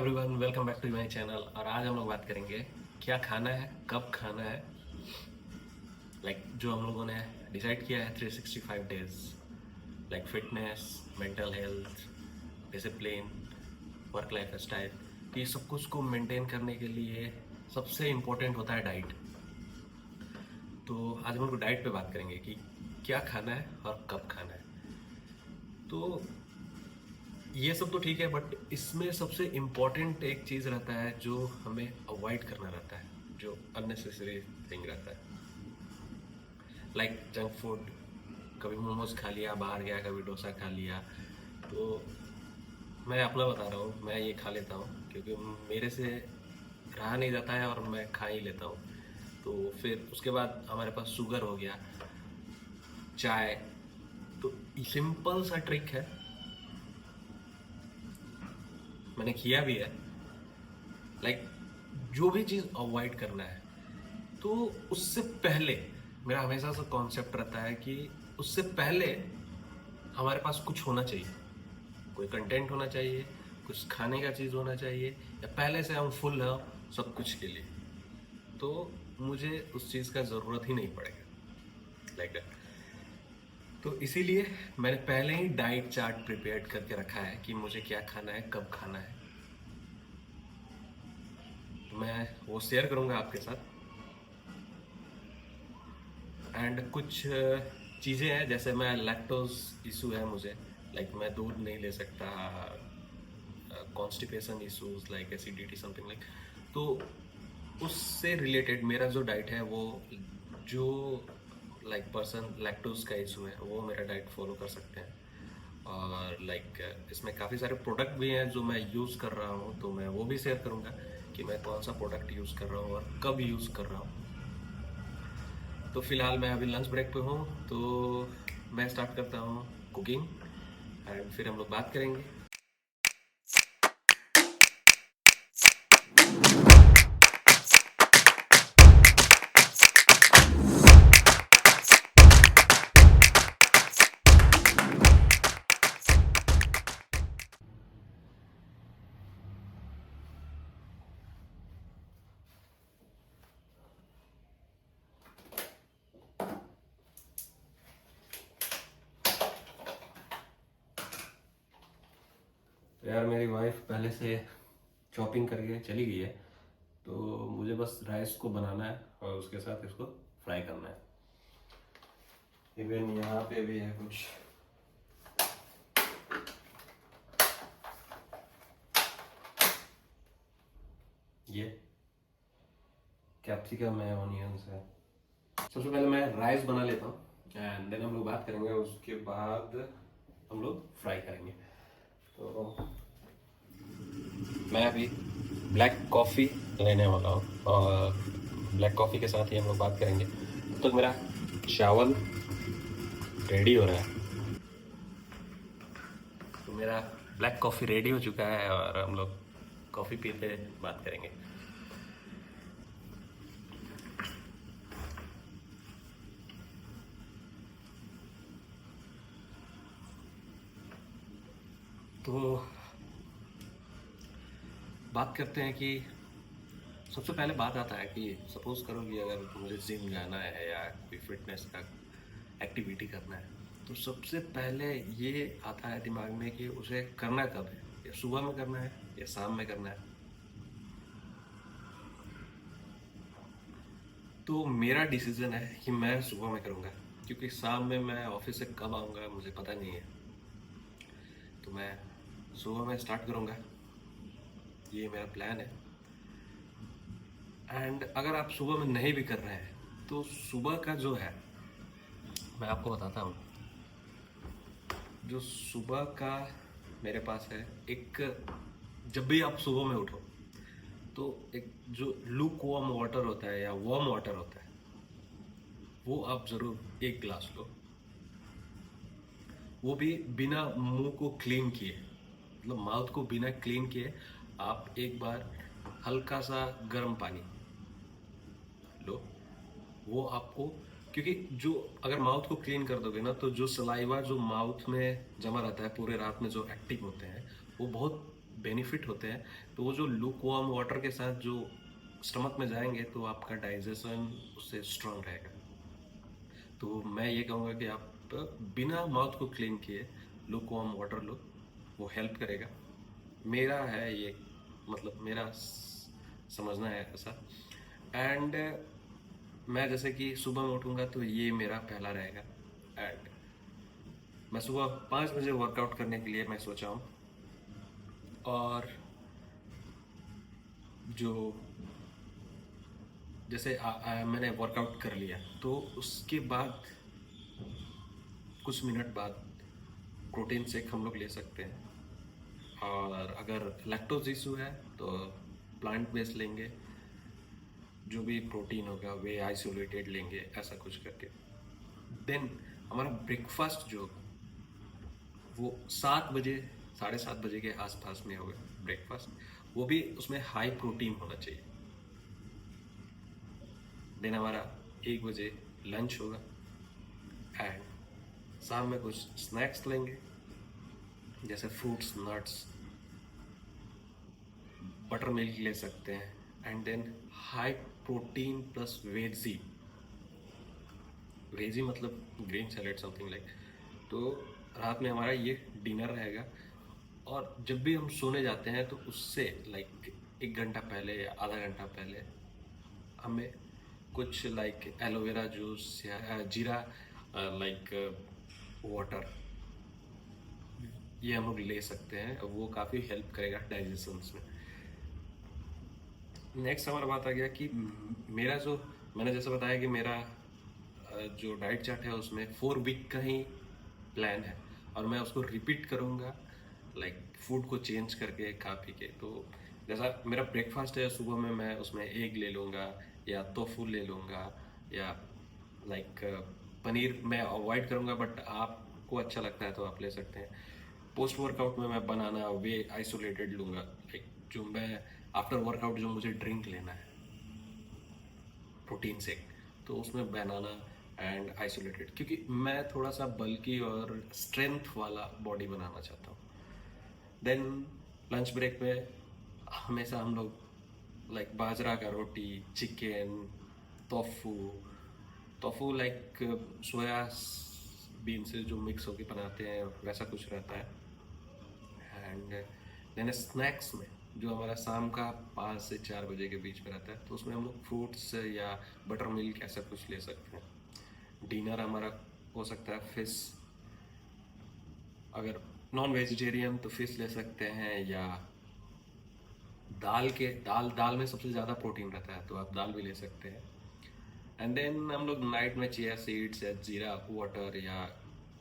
Everyone, welcome back to my channel. और आज हम लोग बात करेंगे क्या खाना है, कब खाना है। जो हम लोगों ने डिसाइड किया है 365 days, fitness, mental health, discipline, work life style, तो ये सब कुछ को मेंटेन करने के लिए सबसे इम्पोर्टेंट होता है डाइट। तो आज हम लोग डाइट पे बात करेंगे कि क्या खाना है और कब खाना है। तो ये सब तो ठीक है, बट इसमें सबसे इम्पोर्टेंट एक चीज़ रहता है जो हमें अवॉइड करना रहता है, जो अननेसेसरी थिंग रहता है, जंक फूड। कभी मोमोज खा लिया, बाहर गया, कभी डोसा खा लिया। तो मैं अपना बता रहा हूँ, मैं ये खा लेता हूँ क्योंकि मेरे से रहा नहीं जाता है और मैं खा ही लेता हूँ। तो फिर उसके बाद हमारे पास शुगर हो गया, चाय। तो सिंपल सा ट्रिक है, मैंने किया भी है। लाइक जो भी चीज़ अवॉइड करना है, तो उससे पहले मेरा हमेशा से कॉन्सेप्ट रहता है कि उससे पहले हमारे पास कुछ होना चाहिए, कोई कंटेंट होना चाहिए, कुछ खाने का चीज़ होना चाहिए, या पहले से हम फुल हैं सब कुछ के लिए, तो मुझे उस चीज़ का ज़रूरत ही नहीं पड़ेगा। लाइक तो इसीलिए मैंने पहले ही डाइट चार्ट प्रिपेयर करके रखा है कि मुझे क्या खाना है, कब खाना है। तो मैं वो शेयर करूँगा आपके साथ। एंड कुछ चीज़ें हैं, जैसे मैं लैक्टोज इशू है मुझे, मैं दूध नहीं ले सकता, कॉन्स्टिपेशन इशूज, एसिडिटी, समथिंग तो उससे रिलेटेड मेरा जो डाइट है वो, जो पर्सन लैक्टोज का इशू है वो मेरा डाइट फॉलो कर सकते हैं। और इसमें काफ़ी सारे प्रोडक्ट भी हैं जो मैं यूज़ कर रहा हूँ, तो मैं वो भी शेयर करूँगा कि मैं कौन सा प्रोडक्ट यूज़ कर रहा हूँ और कब यूज़ कर रहा हूँ। तो फिलहाल मैं अभी लंच ब्रेक पे हूँ, तो मैं स्टार्ट करता हूँ कुकिंग एंड फिर हम लोग बात करेंगे। तो यार, मेरी वाइफ पहले से चॉपिंग करके चली गई है, तो मुझे बस राइस को बनाना है और उसके साथ इसको फ्राई करना है। इवन यहाँ पे भी है कुछ। ये कैप्सिकम है, ऑनियंस है। सबसे पहले मैं राइस बना लेता हूँ एंड देन हम लोग बात करेंगे, उसके बाद हम लोग फ्राई करेंगे। तो मैं अभी ब्लैक कॉफ़ी लेने वाला हूँ और ब्लैक कॉफ़ी के साथ ही हम लोग बात करेंगे। तो मेरा चावल रेडी हो रहा है, तो मेरा ब्लैक कॉफ़ी रेडी हो चुका है और हम लोग कॉफ़ी पीते बात करेंगे। तो बात करते हैं कि सबसे पहले बात आता है कि सपोज़ करो कि अगर मुझे जिम जाना है या कोई फिटनेस का एक्टिविटी करना है, तो सबसे पहले ये आता है दिमाग में कि उसे करना कब है, या सुबह में करना है या शाम में करना है। तो मेरा डिसीजन है कि मैं सुबह में करूँगा, क्योंकि शाम में मैं ऑफिस से कब आऊँगा मुझे पता नहीं है। तो मैं सुबह में स्टार्ट करूँगा, ये मेरा प्लान है। एंड अगर आप सुबह में नहीं भी कर रहे हैं, तो सुबह का जो है, मैं आपको बताता हूँ। जो सुबह का मेरे पास है एक, जब भी आप सुबह में उठो तो एक जो लूक वार्म वाटर होता है या वार्म वाटर होता है, वो आप ज़रूर एक गिलास लो। वो भी बिना मुंह को क्लीन किए, माउथ को बिना क्लीन किए आप एक बार हल्का सा गर्म पानी लो। वो आपको, क्योंकि जो अगर माउथ को क्लीन कर दोगे तो जो सलाइवा जो माउथ में जमा रहता है पूरे रात में, जो एक्टिव होते हैं, वो बहुत बेनिफिट होते हैं, तो वो जो लूक वार्म वाटर के साथ जो स्टमक में जाएंगे तो आपका डाइजेशन उससे स्ट्रांग रहेगा। तो मैं ये कहूँगा कि आप बिना माउथ को क्लीन किए लूक वार्म वाटर लो, वो हेल्प करेगा। मेरा है ये, मतलब मेरा समझना है ऐसा। एंड मैं जैसे कि सुबह में उठूँगा तो ये मेरा पहला रहेगा। एंड मैं सुबह 5 बजे वर्कआउट करने के लिए मैं सोचा हूँ। और जो जैसे मैंने वर्कआउट कर लिया तो उसके बाद कुछ मिनट बाद प्रोटीन शेक हम लोग ले सकते हैं। और अगर लैक्टोज इशू है तो प्लांट बेस्ड लेंगे, जो भी प्रोटीन होगा वे आइसोलेटेड लेंगे, ऐसा कुछ करके। देन हमारा ब्रेकफास्ट जो वो 7 बजे, 7:30 बजे के आसपास में होगा ब्रेकफास्ट, वो भी उसमें हाई प्रोटीन होना चाहिए। देन हमारा 1 बजे लंच होगा। एंड शाम में कुछ स्नैक्स लेंगे, जैसे फ्रूट्स, नट्स, बटर मिल्क ले सकते हैं। And then high protein plus veggie, veggie मतलब ग्रीन सैलेड समथिंग लाइक। तो रात में हमारा ये डिनर रहेगा। और जब भी हम सोने जाते हैं तो उससे लाइक 1 घंटा पहले या आधा घंटा पहले हमें कुछ लाइक एलोवेरा जूस या जीरा लाइक वाटर, ये हम लोग ले सकते हैं। वो काफ़ी हेल्प करेगा डाइजेशन में। नेक्स्ट हमारा बात आ गया कि मेरा जो, मैंने जैसे बताया कि मेरा जो डाइट चार्ट है उसमें 4 वीक का ही प्लान है, और मैं उसको रिपीट करूँगा लाइक फूड को चेंज करके खा पी के। तो जैसा मेरा ब्रेकफास्ट है, सुबह में मैं उसमें एग ले लूँगा या टोफू ले लूँगा, या लाइक पनीर मैं अवॉइड करूँगा, बट आपको अच्छा लगता है तो आप ले सकते हैं। पोस्ट वर्कआउट में मैं बनाना वे आइसोलेटेड लूँगा, लाइक जो मैं आफ्टर वर्कआउट जो मुझे ड्रिंक लेना है प्रोटीन शेक, तो उसमें बनाना एंड आइसोलेटेड, क्योंकि मैं थोड़ा सा बल्की और स्ट्रेंथ वाला बॉडी बनाना चाहता हूँ। देन लंच ब्रेक में हमेशा हम लोग लाइक बाजरा का रोटी, chicken, tofu, tofu like soya bean से जो मिक्स होके बनाते हैं वैसा कुछ रहता है। एंड देन स्नैक्स में जो हमारा शाम का 5 से 4 बजे के बीच में रहता है, तो उसमें हम लोग फ्रूट्स या बटर मिल्क ऐसा कुछ ले सकते हैं। डिनर हमारा हो सकता है फिश, अगर नॉन वेजिटेरियन तो फिश ले सकते हैं, या दाल में सबसे ज़्यादा प्रोटीन रहता है तो आप दाल भी ले सकते हैं। एंड देन हम लोग नाइट में चिया सीड्स या जीरा वाटर या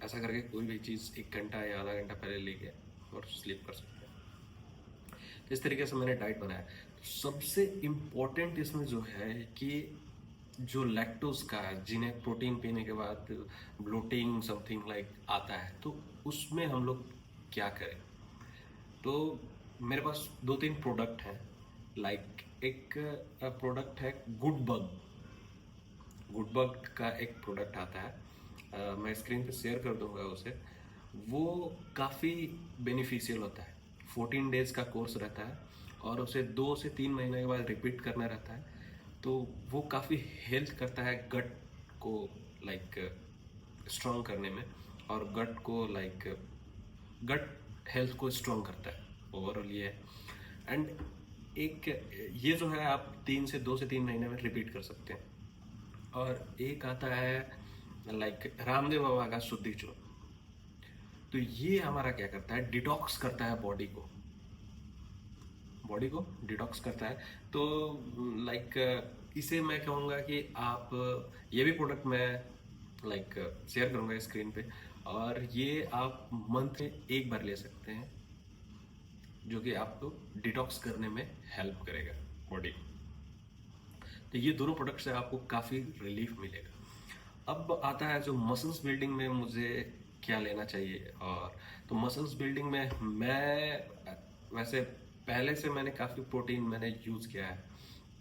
ऐसा करके कोई भी चीज़ 1 घंटा या आधा घंटा पहले लेके और स्लीप कर सकते हैं। तो इस तरीके से मैंने डाइट बनाया। सबसे इम्पोर्टेंट इसमें जो है कि जो लैक्टोज का है, जिन्हें प्रोटीन पीने के बाद ब्लोटिंग समथिंग लाइक आता है, तो उसमें हम लोग क्या करें। तो मेरे पास 2-3 प्रोडक्ट हैं। लाइक एक प्रोडक्ट है गुडबग का एक प्रोडक्ट आता है, मैं स्क्रीन पे शेयर कर दूंगा उसे। वो काफ़ी बेनिफिशियल होता है। 14 डेज का कोर्स रहता है और उसे 2 से 3 महीने के बाद रिपीट करना रहता है। तो वो काफ़ी हेल्प करता है गट को लाइक स्ट्रॉन्ग करने में, और गट को लाइक गट हेल्थ को स्ट्रॉन्ग करता है ओवरऑल ये। एंड एक ये जो है आप 2 से 3 महीने में रिपीट कर सकते हैं। और एक आता है लाइक रामदेव बाबा का शुद्धि चूर्ण। तो ये हमारा क्या करता है, डिटॉक्स करता है बॉडी को डिटॉक्स करता है। तो लाइक इसे मैं कहूँगा कि आप, ये भी प्रोडक्ट मैं लाइक शेयर करूँगा स्क्रीन पे, और ये आप मंथ में एक बार ले सकते हैं, जो कि आपको डिटॉक्स करने में हेल्प करेगा बॉडी। तो ये दोनों प्रोडक्ट से आपको काफ़ी रिलीफ मिलेगा। अब आता है जो मसल्स बिल्डिंग में मुझे क्या लेना चाहिए। और तो मसल्स बिल्डिंग में मैं वैसे पहले से मैंने काफ़ी प्रोटीन मैंने यूज़ किया है,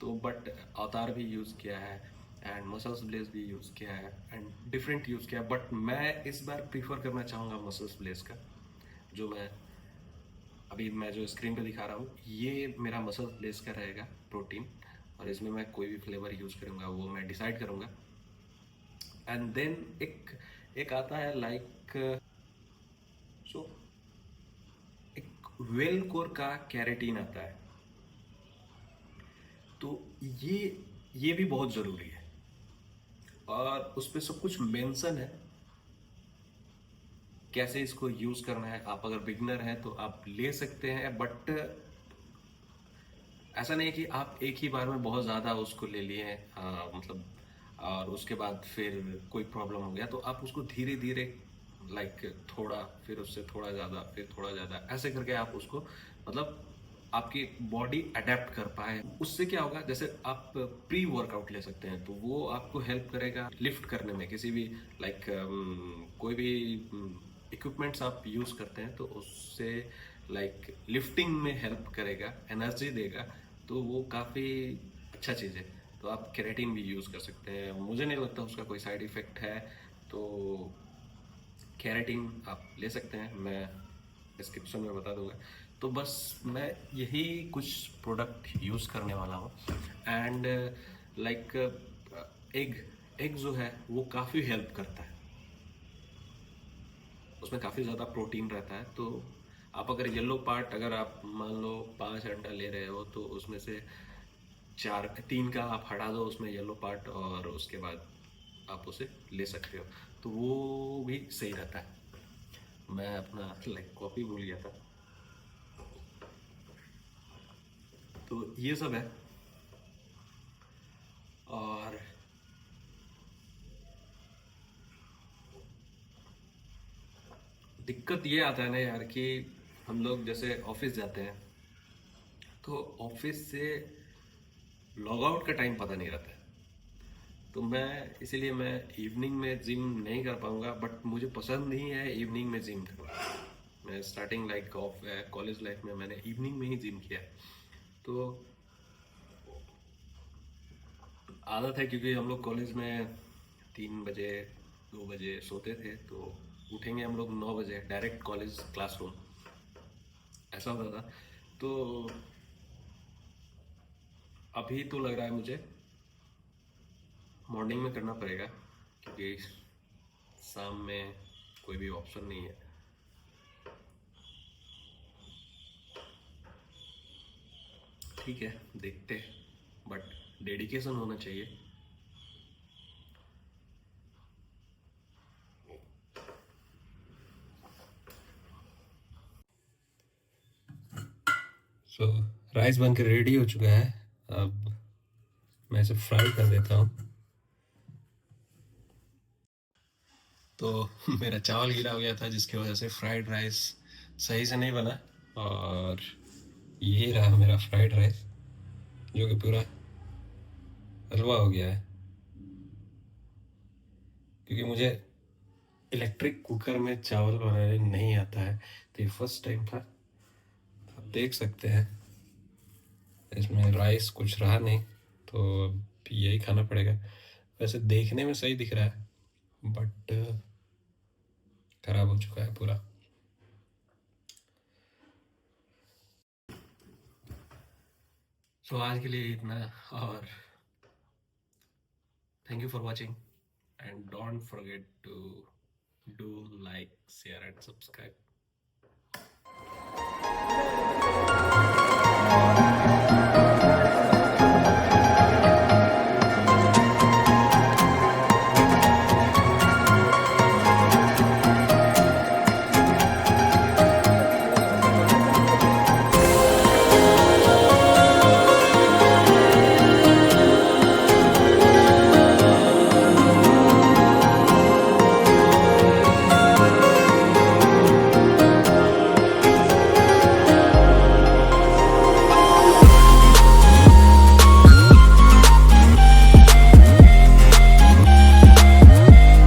तो बट अवतार भी यूज़ किया है एंड मसल्स ब्लेस भी यूज़ किया है एंड डिफरेंट यूज़ किया है। बट मैं इस बार प्रीफर करना चाहूँगा मसल्स ब्लेस का, जो मैं अभी मैं जो स्क्रीन पे दिखा रहा हूँ ये मेरा मसल प्लेस का रहेगा प्रोटीन, और इसमें मैं कोई भी फ्लेवर यूज़ करूँगा वो मैं डिसाइड करूँगा। एंड देन एक एक आता है लाइक सो एक वेल कोर का कैरेटीन आता है, तो ये ये भी बहुत ज़रूरी है और उस पर सब कुछ मेंशन है कैसे इसको यूज़ करना है। आप अगर बिगनर हैं तो आप ले सकते हैं, बट ऐसा नहीं है कि आप एक ही बार में बहुत ज़्यादा उसको ले लिए हैं, मतलब और उसके बाद फिर कोई प्रॉब्लम हो गया तो आप उसको धीरे धीरे लाइक थोड़ा, फिर उससे थोड़ा ज़्यादा, फिर थोड़ा ज़्यादा, ऐसे करके आप उसको मतलब आपकी बॉडी अडेप्ट कर पाए। उससे क्या होगा, जैसे आप प्री वर्कआउट ले सकते हैं तो वो आपको हेल्प करेगा लिफ्ट करने में, किसी भी लाइक कोई भी इक्विपमेंट्स आप यूज़ करते हैं तो उससे लाइक लिफ्टिंग में हेल्प करेगा, एनर्जी देगा, तो वो काफ़ी अच्छा चीज़ है। तो आप केराटिन भी यूज़ कर सकते हैं, मुझे नहीं लगता उसका कोई साइड इफ़ेक्ट है। तो केराटिन आप ले सकते हैं, मैं डिस्क्रिप्शन में बता दूंगा। तो बस मैं यही कुछ प्रोडक्ट यूज़ करने वाला हूँ। एंड लाइक एग एग जो है वो काफ़ी हेल्प करता है, उसमें काफ़ी ज़्यादा प्रोटीन रहता है। तो आप अगर येलो पार्ट, अगर आप मान लो 5 अंडा ले रहे हो तो उसमें से 3 का आप हटा दो उसमें येलो पार्ट, और उसके बाद आप उसे ले सकते हो, तो वो भी सही रहता है। मैं अपना लाइक कॉपी भूल गया था, तो ये सब है। और दिक्कत ये आता है ना यार कि हम लोग जैसे ऑफिस जाते हैं तो ऑफिस से लॉग आउट का टाइम पता नहीं रहता है, तो मैं इसीलिए मैं इवनिंग में जिम नहीं कर पाऊंगा, बट मुझे पसंद नहीं है इवनिंग में जिम करना। मैं starting like of college life में मैंने इवनिंग में ही जिम किया है। तो आदत है क्योंकि हम लोग कॉलेज में 3 बजे 2 बजे सोते थे, तो उठेंगे हम लोग 9 बजे डायरेक्ट कॉलेज क्लासरूम, ऐसा होता था। तो अभी तो लग रहा है मुझे मॉर्निंग में करना पड़ेगा, क्योंकि शाम में कोई भी ऑप्शन नहीं है। ठीक है, देखते हैं, बट डेडिकेशन होना चाहिए। सो राइस बनकर रेडी हो चुका है, अब मैं इसे फ्राई कर देता हूँ। तो मेरा चावल गिरा हो गया था जिसकी वजह से फ्राइड राइस सही से नहीं बना, और यही रहा मेरा फ्राइड राइस जो कि पूरा हलवा हो गया है, क्योंकि मुझे इलेक्ट्रिक कुकर में चावल बनाने नहीं आता है, तो ये फर्स्ट टाइम था। आप देख सकते हैं इसमें राइस कुछ रहा नहीं, तो अब यही खाना पड़ेगा। वैसे देखने में सही दिख रहा है, बट खराब हो चुका है पूरा। सो आज के लिए इतना, और thank you for watching, and don't forget to do like share and subscribe.